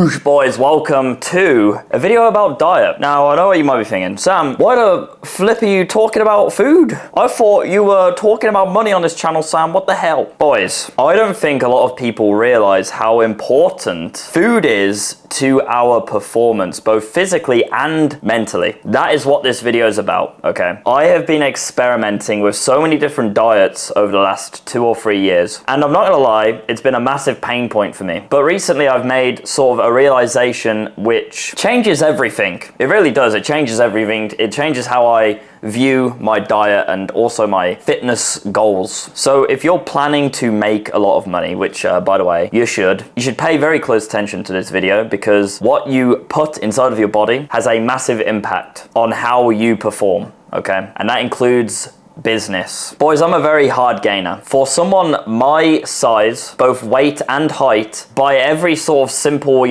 Whoosh, boys, welcome to a video about diet. Now, I know what you might be thinking. Sam, why the flip are you talking about food? I thought you were talking about money on this channel, Sam. What the hell? Boys, I don't think a lot of people realize how important food is to our performance, both physically and mentally. That is what this video is about, okay? I have been experimenting with so many different diets over the last 2 or 3 years, and I'm not gonna lie, it's been a massive pain point for me. But recently I've made sort of a realization which changes everything. It really does, it changes everything. It changes how I view my diet and also my fitness goals. So if you're planning to make a lot of money, which by the way, you should pay very close attention to this video, because what you put inside of your body has a massive impact on how you perform, okay? And that includes business. Boys, I'm a very hard gainer. For someone my size, both weight and height, by every sort of simple,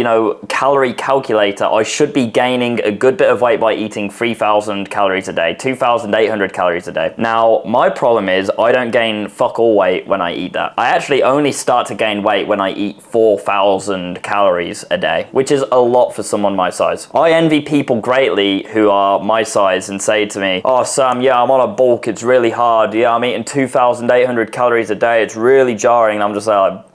calorie calculator, I should be gaining a good bit of weight by eating 3,000 calories a day, 2,800 calories a day. Now, my problem is I don't gain fuck all weight when I eat that. I actually only start to gain weight when I eat 4,000 calories a day, which is a lot for someone my size. I envy people greatly who are my size and say to me, "Oh, Sam, yeah, I'm on a bulk, it's really hard. Yeah, I'm eating 2,800 calories a day. It's really jarring." And I'm just like,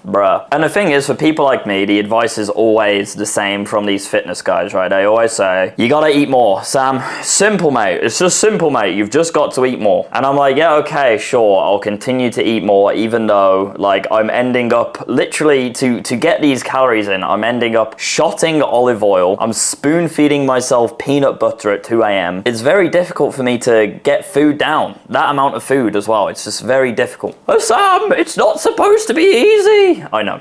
bruh. And the thing is, for people like me, the advice is always the same from these fitness guys, right? They always say, you gotta eat more, Sam. Simple, mate. It's just simple, mate. You've just got to eat more. And I'm like, yeah, okay, sure. I'll continue to eat more, even though, like, I'm ending up literally to get these calories in, I'm ending up shotting olive oil. I'm spoon feeding myself peanut butter at 2 a.m. It's very difficult for me to get food down. That amount of food as well. It's just very difficult. Oh, Sam, it's not supposed to be easy. I know.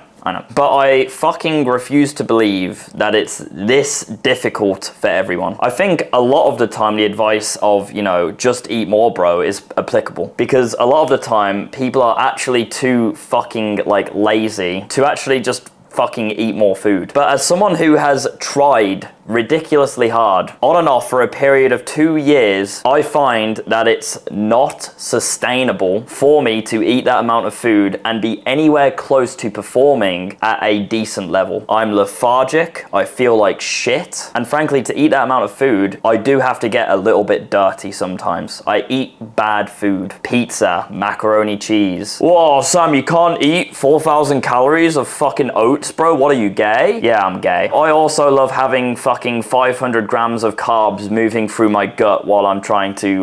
But I fucking refuse to believe that it's this difficult for everyone. I think a lot of the time the advice of, just eat more, bro, is applicable. Because a lot of the time people are actually too fucking, lazy to actually just fucking eat more food. But as someone who has tried ridiculously hard on and off for a period of 2 years, I find that it's not sustainable for me to eat that amount of food and be anywhere close to performing at a decent level. I'm lethargic, I feel like shit, and frankly, to eat that amount of food, I do have to get a little bit dirty sometimes. I eat bad food. Pizza, macaroni cheese. Whoa, Sam, you can't eat 4,000 calories of fucking oats, bro? What are you, gay? Yeah, I'm gay. I also love having fucking 500 grams of carbs moving through my gut while I'm trying to,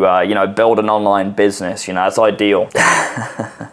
build an online business. That's ideal.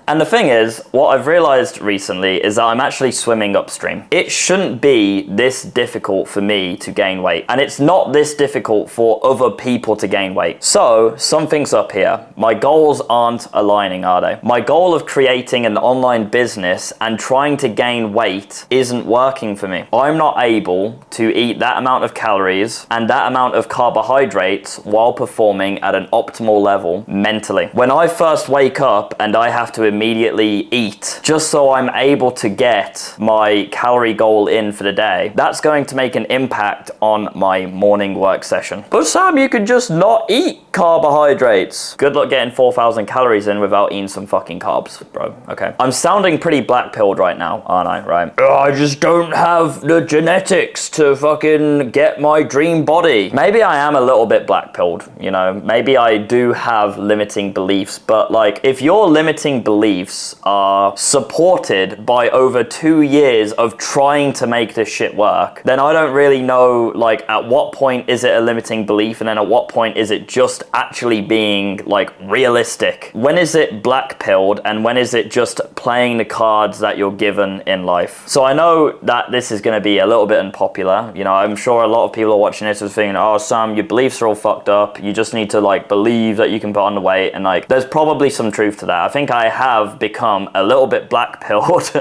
And the thing is, what I've realized recently is that I'm actually swimming upstream. It shouldn't be this difficult for me to gain weight. And it's not this difficult for other people to gain weight. So, something's up here. My goals aren't aligning, are they? My goal of creating an online business and trying to gain weight isn't working for me. I'm not able to eat that amount of calories and that amount of carbohydrates while performing at an optimal level mentally. When I first wake up and I have to immediately eat just so I'm able to get my calorie goal in for the day, that's going to make an impact on my morning work session. But Sam, you could just not eat carbohydrates. Good luck getting 4,000 calories in without eating some fucking carbs, bro. Okay. I'm sounding pretty black-pilled right now, aren't I? Right? I just don't have the genetics to fucking get my dream body. Maybe I am a little bit black-pilled, maybe I do have limiting beliefs, but if your limiting beliefs are supported by over 2 years of trying to make this shit work, then I don't really know, at what point is it a limiting belief, and then at what point is it just actually being, realistic? When is it black-pilled, and when is it just playing the cards that you're given in life? So I know that this is going to be a little bit unpopular. I'm sure a lot of people are watching this and thinking, oh, Sam, your beliefs are all fucked up. You just need to, believe that you can put on the weight. And, there's probably some truth to that. I think I have become a little bit black-pilled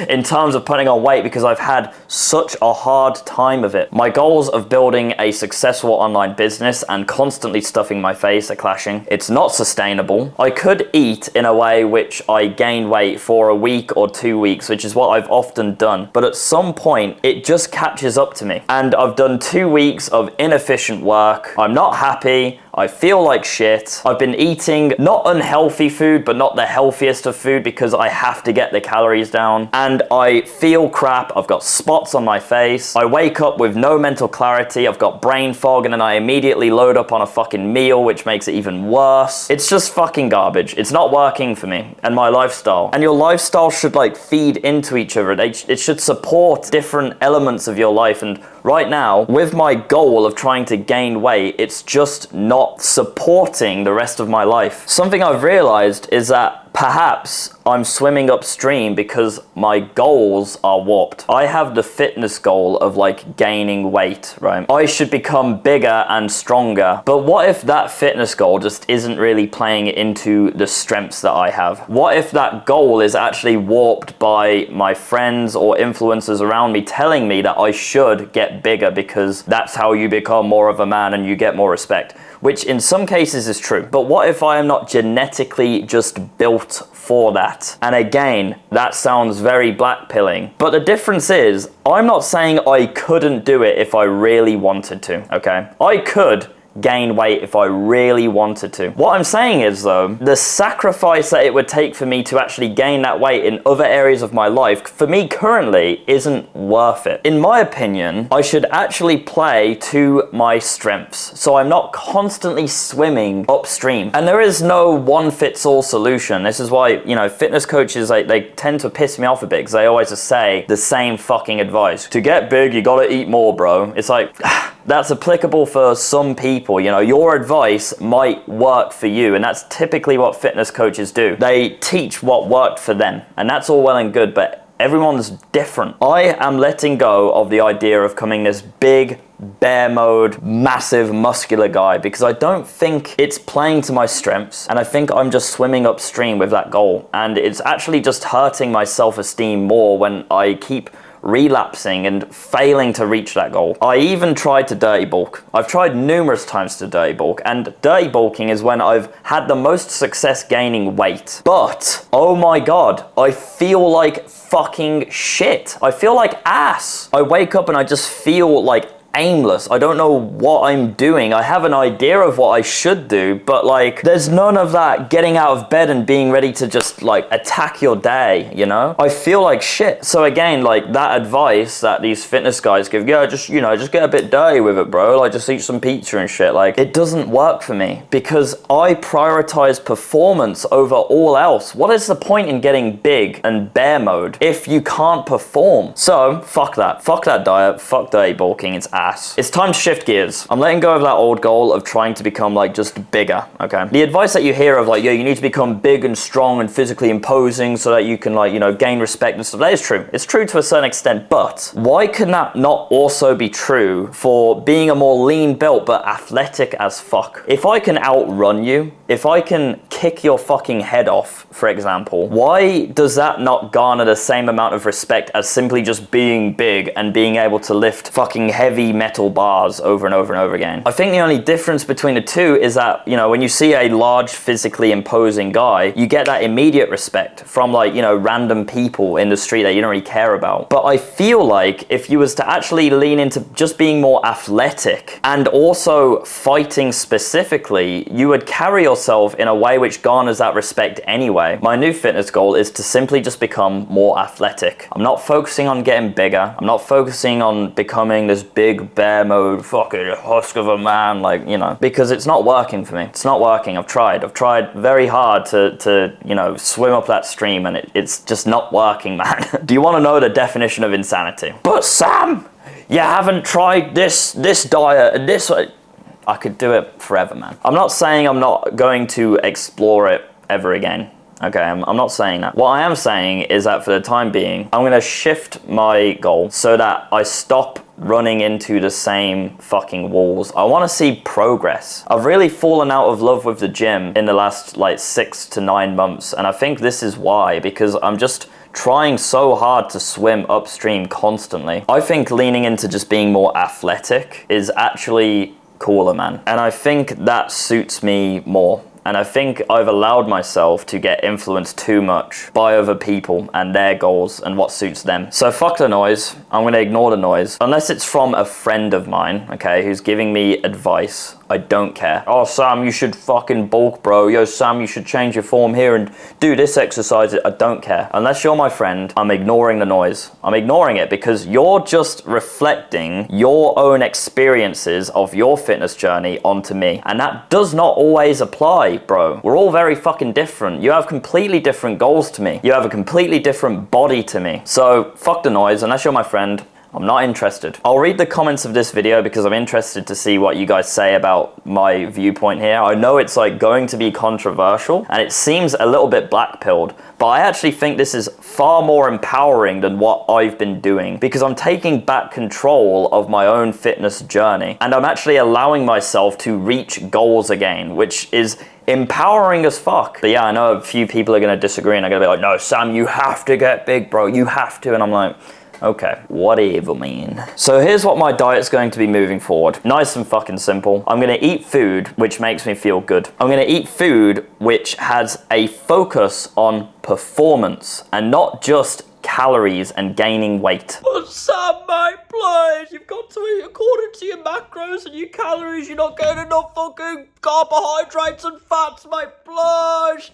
in terms of putting on weight because I've had such a hard time of it. My goals of building a successful online business and constantly stuffing my face are clashing. It's not sustainable. I could eat in a way which I gain weight for a week or 2 weeks, which is what I've often done. But at some point, it just catches up to me. And I've done 2 weeks of inefficient work. I'm not happy. I feel like shit. I've been eating not unhealthy food, but not the healthiest of food because I have to get the calories down. And I feel crap. I've got spots on my face. I wake up with no mental clarity. I've got brain fog, and then I immediately load up on a fucking meal, which makes it even worse. It's just fucking garbage. It's not working for me and my lifestyle. And your lifestyle should like feed into each other. It should support different elements of your life. And right now, with my goal of trying to gain weight, it's just not supporting the rest of my life. Something I've realized is that perhaps I'm swimming upstream because my goals are warped. I have the fitness goal of like gaining weight, right? I should become bigger and stronger. But what if that fitness goal just isn't really playing into the strengths that I have? What if that goal is actually warped by my friends or influencers around me telling me that I should get bigger because that's how you become more of a man and you get more respect? Which in some cases is true. But what if I am not genetically just built for that? And again, that sounds very blackpilling. But the difference is, I'm not saying I couldn't do it if I really wanted to, okay? I could gain weight if I really wanted to. What I'm saying is though, the sacrifice that it would take for me to actually gain that weight in other areas of my life, for me currently, isn't worth it. In my opinion, I should actually play to my strengths, so I'm not constantly swimming upstream. And there is no one-fits-all solution. This is why, you know, fitness coaches, they tend to piss me off a bit because they always just say the same fucking advice. To get big, you gotta eat more, bro. It's like, that's applicable for some people, you know, your advice might work for you, and that's typically what fitness coaches do. They teach what worked for them, and that's all well and good, but everyone's different. I am letting go of the idea of becoming this big, bear mode, massive, muscular guy because I don't think it's playing to my strengths, and I think I'm just swimming upstream with that goal, and it's actually just hurting my self-esteem more when I keep relapsing and failing to reach that goal. I even tried to dirty bulk. I've tried numerous times to dirty bulk, and dirty bulking is when I've had the most success gaining weight. But, oh my god, I feel like fucking shit. I feel like ass. I wake up and I just feel like aimless. I don't know what I'm doing. I have an idea of what I should do, but like there's none of that getting out of bed and being ready to just like attack your day, you know? I feel like shit. So again, like that advice that these fitness guys give, yeah, just, you know, just get a bit dirty with it, bro. Like just eat some pizza and shit. Like it doesn't work for me because I prioritize performance over all else. What is the point in getting big and bear mode if you can't perform? So fuck that. Fuck that diet. Fuck dirty bulking. It's ass. It's time to shift gears. I'm letting go of that old goal of trying to become like just bigger, okay? The advice that you hear of like, yeah, you need to become big and strong and physically imposing so that you can like, you know, gain respect and stuff, that is true. It's true to a certain extent, but why can that not also be true for being a more lean built but athletic as fuck? If I can outrun you, if I can kick your fucking head off, for example, why does that not garner the same amount of respect as simply just being big and being able to lift fucking heavy metal bars over and over and over again? I think the only difference between the two is that, you know, when you see a large, physically imposing guy, you get that immediate respect from like, you know, random people in the street that you don't really care about. But I feel like if you was to actually lean into just being more athletic and also fighting specifically, you would carry yourself in a way which garners that respect anyway. My new fitness goal is to simply just become more athletic. I'm not focusing on getting bigger. I'm not focusing on becoming this big bear mode fucking husk of a man, like, you know, because it's not working for me. It's not working. I've tried very hard to you know, swim up that stream, and it's just not working, man. Do you want to know the definition of insanity? But Sam, you haven't tried this diet and this. I could do it forever, man. I'm not saying I'm not going to explore it ever again. Okay, I'm not saying that. What I am saying is that for the time being, I'm gonna shift my goal so that I stop running into the same fucking walls. I want to see progress. I've really fallen out of love with the gym in the last like 6 to 9 months, and I think this is why, because I'm just trying so hard to swim upstream constantly. I think leaning into just being more athletic is actually cooler, man, and I think that suits me more. And I think I've allowed myself to get influenced too much by other people and their goals and what suits them. So fuck the noise. I'm gonna ignore the noise. Unless it's from a friend of mine, okay, who's giving me advice I don't care. Oh, Sam, you should fucking bulk, bro. Yo, Sam, you should change your form here and do this exercise. I don't care. Unless you're my friend, I'm ignoring the noise. I'm ignoring it because you're just reflecting your own experiences of your fitness journey onto me. And that does not always apply, bro. We're all very fucking different. You have completely different goals to me. You have a completely different body to me. So fuck the noise. Unless you're my friend, I'm not interested. I'll read the comments of this video because I'm interested to see what you guys say about my viewpoint here. I know it's like going to be controversial and it seems a little bit black-pilled, but I actually think this is far more empowering than what I've been doing because I'm taking back control of my own fitness journey and I'm actually allowing myself to reach goals again, which is empowering as fuck. But yeah, I know a few people are gonna disagree and are gonna be like, no, Sam, you have to get big, bro. You have to. And I'm like, okay, whatever, man. So here's what my diet's going to be moving forward. Nice and fucking simple. I'm gonna eat food which makes me feel good. I'm gonna eat food which has a focus on performance and not just calories and gaining weight. But Sam, mate, please, you've got to eat according to your macros and your calories. You're not getting enough fucking carbohydrates and fats, mate, please.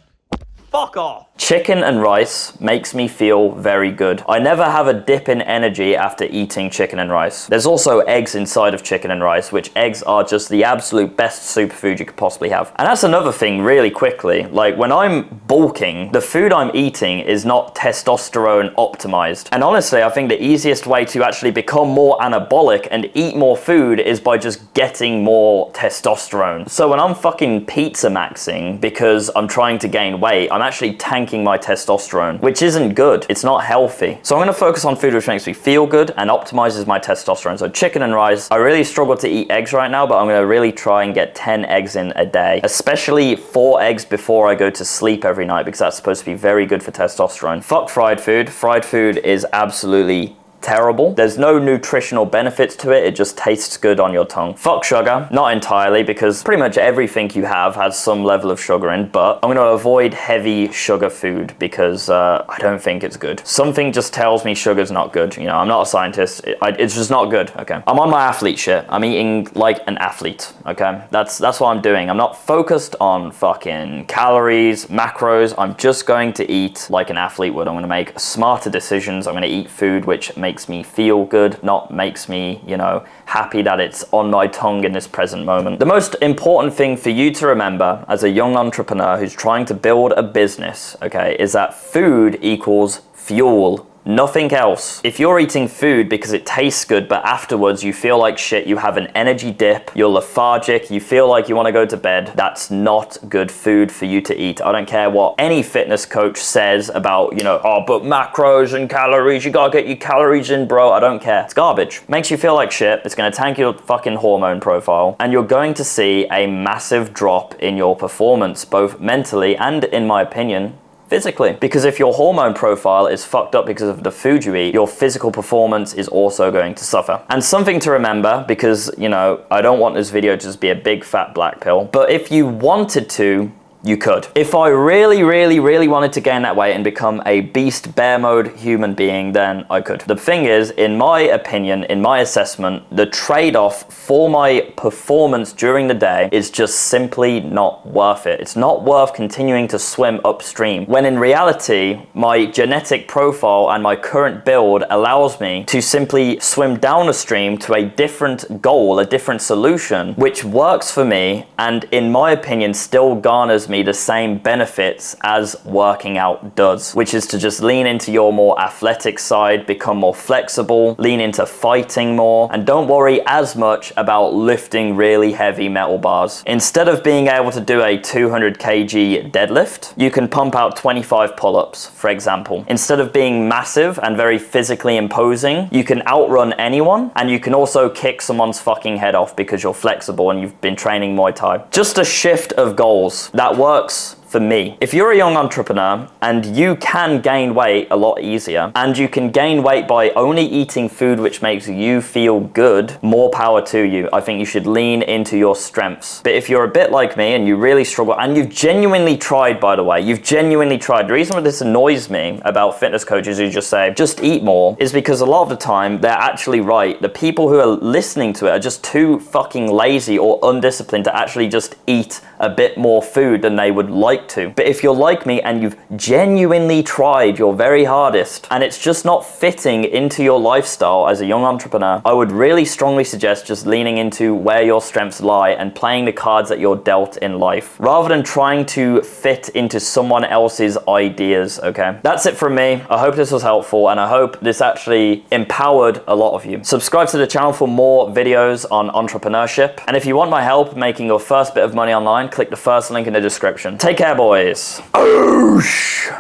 Fuck off. Chicken and rice makes me feel very good. I never have a dip in energy after eating chicken and rice. There's also eggs inside of chicken and rice, which eggs are just the absolute best superfood you could possibly have. And that's another thing really quickly. Like when I'm bulking, the food I'm eating is not testosterone optimized. And honestly, I think the easiest way to actually become more anabolic and eat more food is by just getting more testosterone. So when I'm fucking pizza maxing because I'm trying to gain weight, I'm actually tanking my testosterone, which isn't good. It's not healthy. So I'm gonna focus on food which makes me feel good and optimizes my testosterone. So chicken and rice. I really struggle to eat eggs right now, but I'm gonna really try and get 10 eggs in a day, especially 4 eggs before I go to sleep every night because that's supposed to be very good for testosterone. Fuck fried food. Fried food is absolutely terrible. There's no nutritional benefits to it. It just tastes good on your tongue. Fuck sugar. Not entirely because pretty much everything you have has some level of sugar in, but I'm going to avoid heavy sugar food because I don't think it's good. Something just tells me sugar's not good. You know, I'm not a scientist. It's just not good. Okay. I'm on my athlete shit. I'm eating like an athlete. Okay. That's what I'm doing. I'm not focused on fucking calories, macros. I'm just going to eat like an athlete would. I'm going to make smarter decisions. I'm going to eat food which makes me feel good, not makes me, you know, happy that it's on my tongue in this present moment. The most important thing for you to remember as a young entrepreneur who's trying to build a business, okay, is that food equals fuel. Nothing else. If you're eating food because it tastes good, but afterwards you feel like shit, you have an energy dip, you're lethargic, you feel like you want to go to bed, that's not good food for you to eat. I don't care what any fitness coach says about, you know, oh, but macros and calories, you gotta get your calories in, bro. I don't care. It's garbage. Makes you feel like shit. It's gonna tank your fucking hormone profile, and you're going to see a massive drop in your performance, both mentally and, in my opinion, physically. Because if your hormone profile is fucked up because of the food you eat, your physical performance is also going to suffer. And something to remember, because, you know, I don't want this video to just be a big fat black pill, but if you wanted to, you could. If I really wanted to gain that weight and become a beast bear mode human being, then I could. The thing is, in my opinion, in my assessment, the trade-off for my performance during the day is just simply not worth it. It's not worth continuing to swim upstream, when in reality, my genetic profile and my current build allows me to simply swim down a stream to a different goal, a different solution, which works for me and, in my opinion, still garners me the same benefits as working out does, which is to just lean into your more athletic side, become more flexible, lean into fighting more, and don't worry as much about lifting really heavy metal bars. Instead of being able to do a 200 kg deadlift, you can pump out 25 pull-ups, for example. Instead of being massive and very physically imposing, you can outrun anyone, and you can also kick someone's fucking head off because you're flexible and you've been training Muay Thai. Just a shift of goals that works for me. If you're a young entrepreneur and you can gain weight a lot easier, and you can gain weight by only eating food which makes you feel good, more power to you. I think you should lean into your strengths. But if you're a bit like me and you really struggle, and you've genuinely tried, by the way, you've genuinely tried. The reason why this annoys me about fitness coaches who just say, just eat more, is because a lot of the time they're actually right. The people who are listening to it are just too fucking lazy or undisciplined to actually just eat a bit more food than they would like to. But if you're like me and you've genuinely tried your very hardest and it's just not fitting into your lifestyle as a young entrepreneur, I would really strongly suggest just leaning into where your strengths lie and playing the cards that you're dealt in life, rather than trying to fit into someone else's ideas, okay? That's it from me. I hope this was helpful, and I hope this actually empowered a lot of you. Subscribe to the channel for more videos on entrepreneurship, and if you want my help making your first bit of money online, click the first link in the description. Take care, boys. Oosh.